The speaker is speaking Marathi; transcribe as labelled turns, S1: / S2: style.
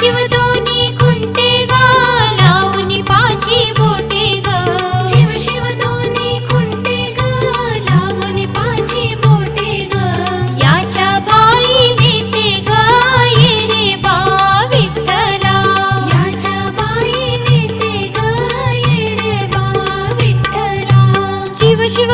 S1: शिव दोन्ही खुंटे ग लावून पाची बोटे ग शिव शिव दोन्ही खुंटे ग लावून पाची बोटे ग याच्या बाई नेते ग ये रे बा विठ्ठला याच्या बाई नेते ग ये रे बा विठ्ठला शिव शिव